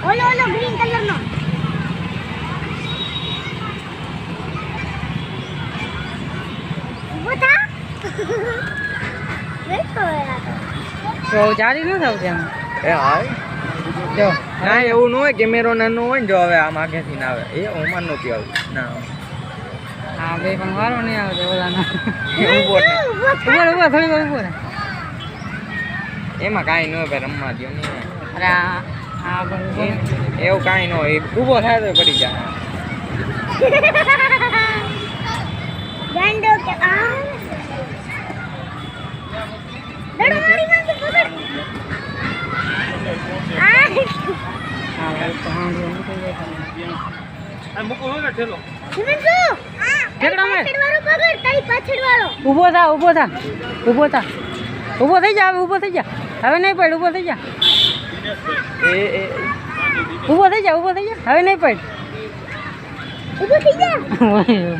ઓલો ઓલો green colour નો ઉભો થા બેઠો યાર તો જારી ન થાવ ત્યાં એ હાય જો ના એવું ન હોય કેમેરો નાનો હોય ને જો હવે આમ આગેથી ના આવે એ ઓમાન નો પી આવું ના હા બે પણ વારો નહીં આવે ઓલાનો ઉભો ને ઉભો થોડી વાર ઉભો રહે એમાં કાંઈ ન હોય ભાઈ રમવા દો નહીં અરે હા પણ ઉભો રહે. એવું કાંઈ ન હોય ઊભો થાય તો પડી જાય ગાંડો કે આ દડો મારી માં તો પકડ આ હા ભાઈ તો હા જો નીકળી જાય આ મૂકો હોય ઠેલો હિમાંશુ ઠેકડા માર. પાછળ વાળો પકડ તારી પાછળ વાળો ઊભો થા ઊભો થા ઊભો થા ઊભો થઈ જા હવે ઊભો થઈ જા હવે નહીં પડ ઊભો થઈ જા એ ઊભો થઈ જા હવે નહીં પડ ઊભો થઈ જા ઓય.